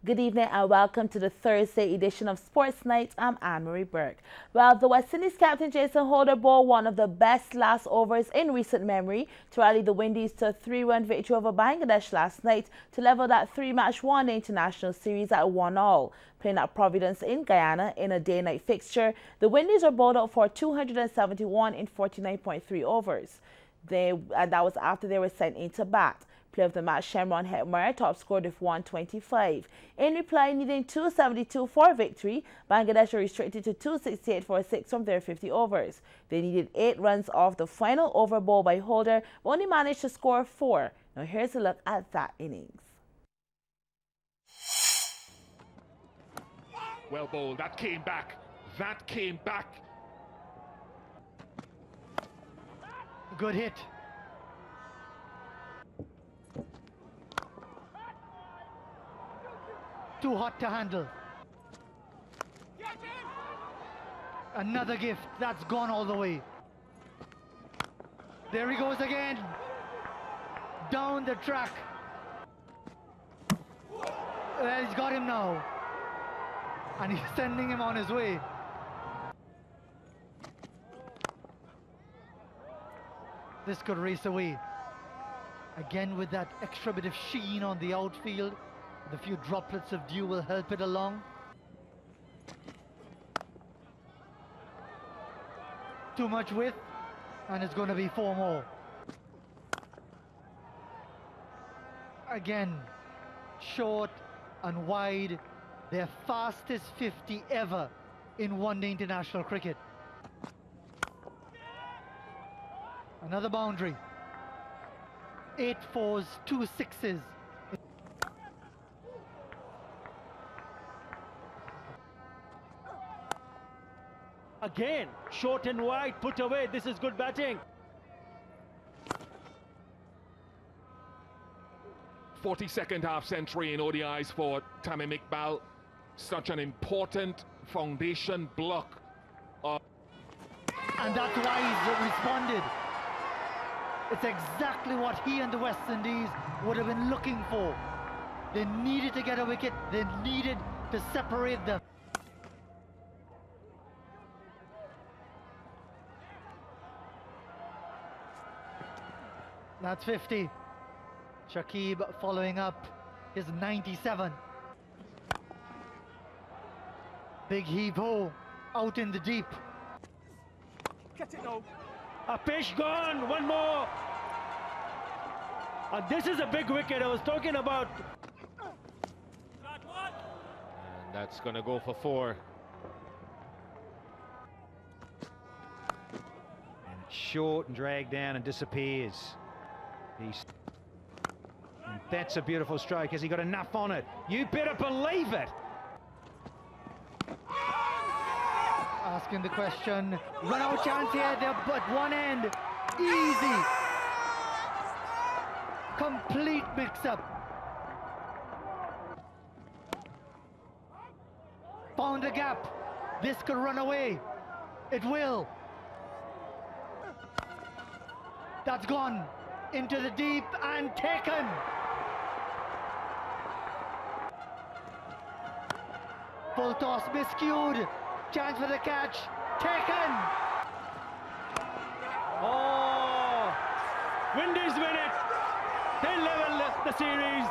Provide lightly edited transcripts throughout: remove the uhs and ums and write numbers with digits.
Good evening and welcome to the Thursday edition of Sports Night. I'm Anne-Marie Burke. Well, the West Indies captain Jason Holder bowled one of the best last overs in recent memory to rally the Windies to a 3-run victory over Bangladesh last night to level that three-match one-day international series at 1-all. Playing at Providence in Guyana in a day-night fixture, the Windies were bowled out for 271 in 49.3 overs. And that was after they were sent into bat. Player of the match, Shemron Hetmire, top scored with 125. In reply, needing 272 for victory, Bangladesh were restricted to 268 for 6 from their 50 overs. They needed 8 runs off the final over bowl by Holder, but only managed to score 4. Now here's a look at that innings. Well bowled, that came back. That came back. Good hit. Too hot to handle. Another gift. That's gone all the way. There he goes again. Down the track. Well, he's got him now. And he's sending him on his way. This could race away. Again with that extra bit of sheen on the outfield. The few droplets of dew will help it along. Too much width, and it's going to be 4 more. Again, short and wide. Their fastest 50 ever in one-day international cricket. Another boundary. 8 fours, 2 sixes. Again, short and wide, put away. This is good batting. 42nd half-century in ODIs for Tamim Iqbal. Such an important foundation block. And that's why he's responded. It's exactly what he and the West Indies would have been looking for. They needed to get a wicket. They needed to separate them. That's 50. Shakib following up his 97. Big heave-ho out in the deep. Get it now. A pitch gone. One more. And this is a big wicket I was talking about. And that's going to go for 4. And it's short and dragged down and disappears. And that's a beautiful stroke. Has he got enough on it? You better believe it. Asking the question. Run out chance here. They're at one end. Easy. Complete mix-up. Found a gap. This could run away. It will. That's gone. Into the deep and taken. Full toss miscued. Chance for the catch. Taken. Oh, Windies win it. They level the series.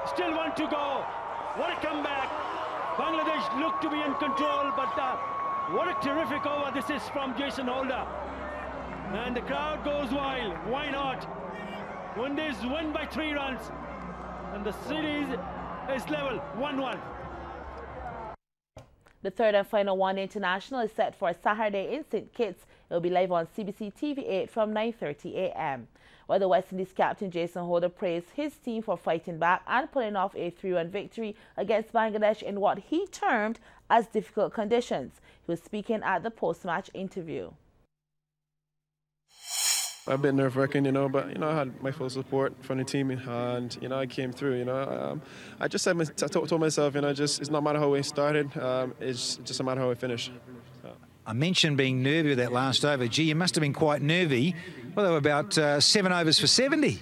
Still 1 to go. What a comeback. Bangladesh look to be in control, but what a terrific over this is from Jason Holder. And the crowd goes wild. Why not? Windies win by 3 runs, and the series is level 1-1. The third and final one-day international is set for Saturday in St. Kitts. It will be live on CBC TV 8 from 9:30 a.m. While the West Indies captain Jason Holder praised his team for fighting back and pulling off a 3-run victory against Bangladesh in what he termed as difficult conditions. He was speaking at the post-match interview. A bit nerve-wracking, but I had my full support from the team, and I came through. I just said, I told myself, it's not matter how we started, it's just a matter how we finish. I mentioned being nervy with that last over. Gee, you must have been quite nervy. Well, they were about 7 overs for 70.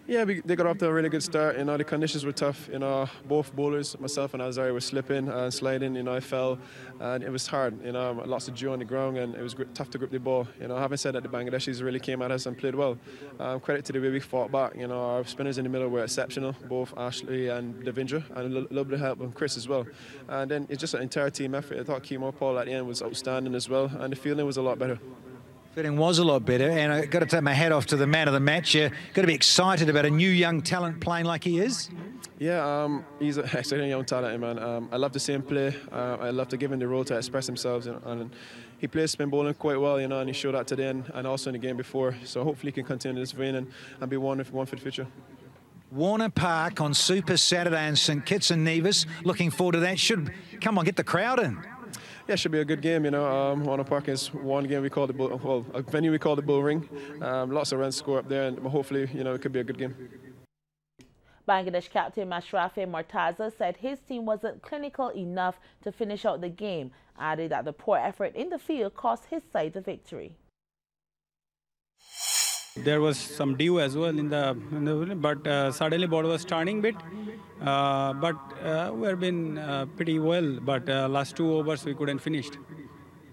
Yeah, they got off to a really good start. You know, the conditions were tough. You know, both bowlers, myself and Azari, were slipping and sliding. You know, I fell, and it was hard. You know, I lost the dew on the ground, and it was tough to grip the ball. You know, having said that, the Bangladeshis really came at us and played well. Credit to the way we fought back. You know, our spinners in the middle were exceptional, both Ashley and Devendra, and a little bit of help from Chris as well. And then it's just an entire team effort. I thought Kimo Paul at the end was outstanding as well, and the fielding was a lot better. Fitting was a lot better, and I've got to take my hat off to the man of the match. Got to be excited about a new young talent playing like he is. Yeah, he's an exciting young talent, man. I love to see him play. I love to give him the role to express himself, and he plays spin bowling quite well, you know, and he showed that today and also in the game before. So hopefully he can continue this vein and be one for the future. Warner Park on Super Saturday in St Kitts and Nevis. Looking forward to that. Should come on, get the crowd in. Yeah, it should be a good game, you know. Warner Park is one game we call the Bull, well, a venue we call the Bull Ring. Lots of runs score up there, and hopefully, you know, it could be a good game. Bangladesh captain Mashrafe Mortaza said his team wasn't clinical enough to finish out the game, adding that the poor effort in the field cost his side the victory. There was some dew as well in the but suddenly ball was turning bit. But we have been pretty well. But last 2 overs we couldn't finish.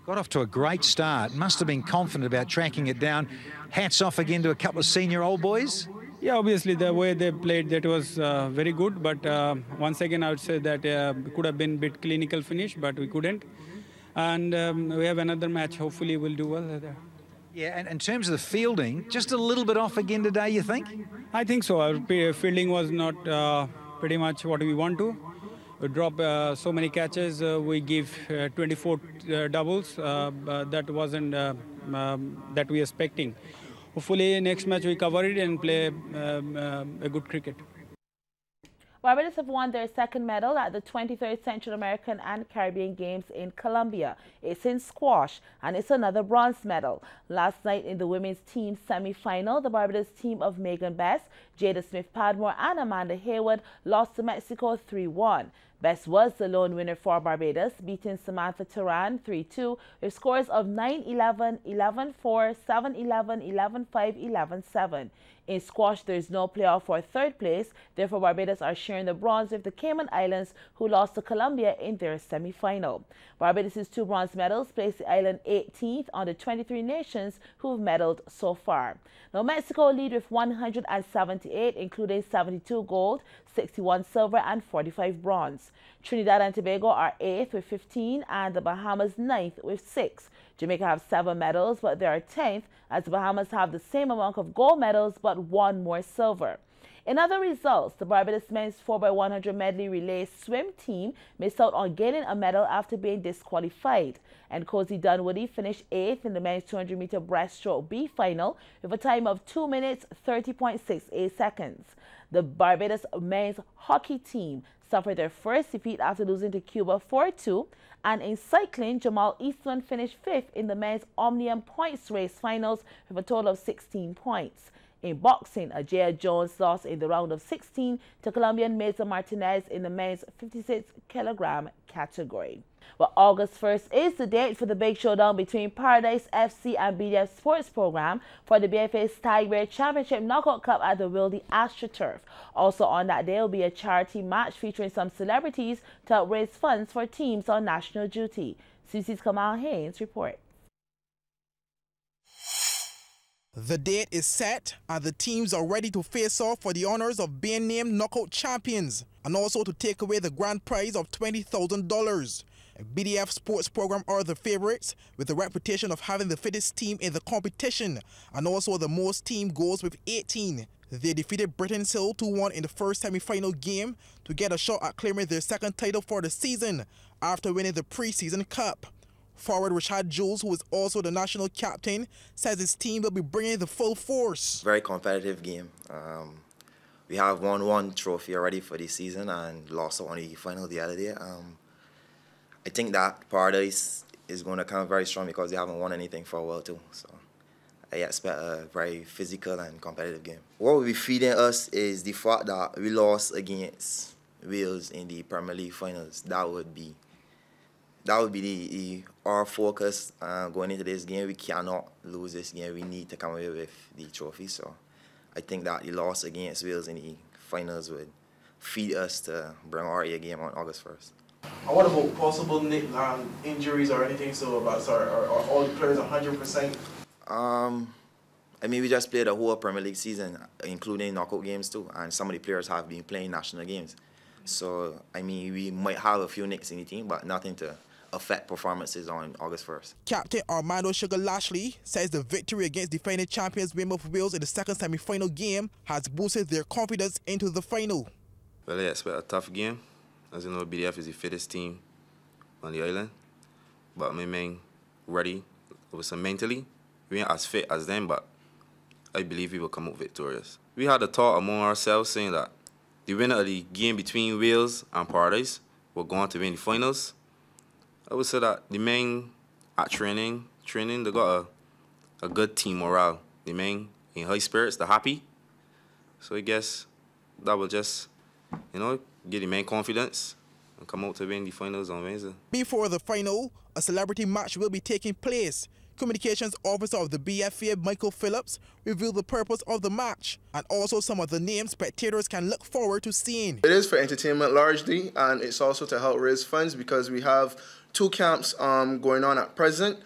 Got off to a great start. Must have been confident about tracking it down. Hats off again to a couple of senior old boys. Yeah, obviously the way they played, that was very good. But once again, I would say that could have been a bit clinical finish, but we couldn't. And we have another match. Hopefully we'll do well there. Yeah, and in terms of the fielding, just a little bit off again today, you think? I think so. Our fielding was not pretty much what we want to. We drop so many catches. We give 24 doubles. That wasn't that we expecting. Hopefully next match we cover it and play a good cricket. Barbados have won their second medal at the 23rd Central American and Caribbean Games in Colombia. It's in squash, and it's another bronze medal. Last night in the women's team semi-final, the Barbados team of Megan Best, Jada Smith-Padmore and Amanda Haywood lost to Mexico 3-1. Best was the lone winner for Barbados, beating Samantha Turan 3-2 with scores of 9-11, 11-4, 7-11, 11-5, 11-7. In squash, there is no playoff for third place. Therefore, Barbados are sharing the bronze with the Cayman Islands, who lost to Colombia in their semi-final. Barbados' 2 bronze medals place the island 18th on the 23 nations who've medaled so far. Now, Mexico lead with 178, including 72 gold, 61 silver, and 45 bronze. Trinidad and Tobago are 8th with 15, and the Bahamas 9th with 6. Jamaica have 7 medals, but they are 10th, as the Bahamas have the same amount of gold medals, but 1 more silver. In other results, the Barbados men's 4x100 medley relay swim team missed out on gaining a medal after being disqualified. And Cozy Dunwoody finished 8th in the men's 200-meter breaststroke B final with a time of 2 minutes 30.68 seconds. The Barbados men's hockey team suffered their first defeat after losing to Cuba 4-2. And in cycling, Jamal Eastman finished 5th in the men's Omnium points race finals with a total of 16 points. In boxing, Ajay Jones lost in the round of 16 to Colombian Meza Martinez in the men's 56-kilogram category. Well, August 1st is the date for the big showdown between Paradise FC and BDF Sports Program for the BFA's Tiger Championship Knockout Cup at the Wilde AstroTurf. Also on that day will be a charity match featuring some celebrities to help raise funds for teams on national duty. CBC's Kamal Haynes reports. The date is set and the teams are ready to face off for the honors of being named knockout champions and also to take away the grand prize of $20,000. BDF Sports Program are the favorites with the reputation of having the fittest team in the competition and also the most team goals with 18. They defeated Britain's Hill 2-1 in the first semi-final game to get a shot at claiming their second title for the season after winning the pre-season cup. Forward Rashad Jules, who is also the national captain, says his team will be bringing the full force. Very competitive game. We have won 1 trophy already for this season and lost on the final the other day. I think that Paradise is going to come very strong because they haven't won anything for a while too. So I expect a very physical and competitive game. What will be feeding us is the fact that we lost against Wales in the Premier League finals. That would be our focus going into this game. We cannot lose this game. We need to come away with the trophy. So I think that the loss against Wales in the finals would feed us to bring our A game on August 1st. And what about possible injuries or anything? So are all the players 100%? I mean, we just played the whole Premier League season, including knockout games too, and some of the players have been playing national games. So, I mean, we might have a few nicks in the team, but nothing to affect performances on August 1st. Captain Armando Sugar Lashley says the victory against defending champions Weymouth Wales in the second semi-final game has boosted their confidence into the final. Well, I expect a tough game. As you know, BDF is the fittest team on the island. But my men ready. It was mentally. We ain't as fit as them, but I believe we will come out victorious. We had a thought among ourselves saying that the winner of the game between Wales and Paradise were going to win the finals. I would say that the men at training, they got a good team morale. The men in high spirits, they're happy. So I guess that will just, give the men confidence and come out to win the finals on Wednesday. Before the final, a celebrity match will be taking place. Communications Officer of the BFA, Michael Phillips, revealed the purpose of the match and also some of the names spectators can look forward to seeing. It is for entertainment largely, and it's also to help raise funds because we have 2 camps going on at present.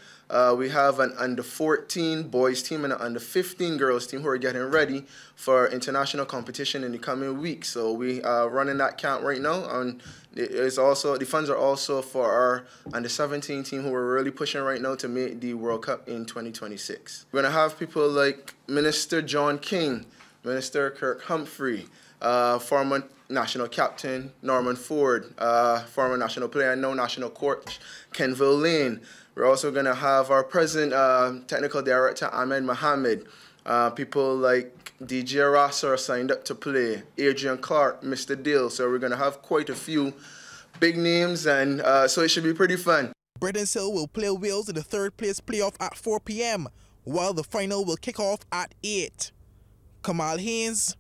We have an under-14 boys team and an under-15 girls team who are getting ready for international competition in the coming weeks. So we are running that camp right now, and the funds are also for our under-17 team who are really pushing right now to make the World Cup in 2026. We're going to have people like Minister John King, Minister Kirk Humphrey, former national captain Norman Ford, former national player and now national coach Kenville Lane. We're also going to have our present technical director Ahmed Mohammed, people like DJ Rosser signed up to play, Adrian Clark, Mr. Dill. So we're going to have quite a few big names, and so it should be pretty fun. Bredens Hill will play Wales in the 3rd place playoff at 4 p.m., while the final will kick off at 8. Kamal Haynes,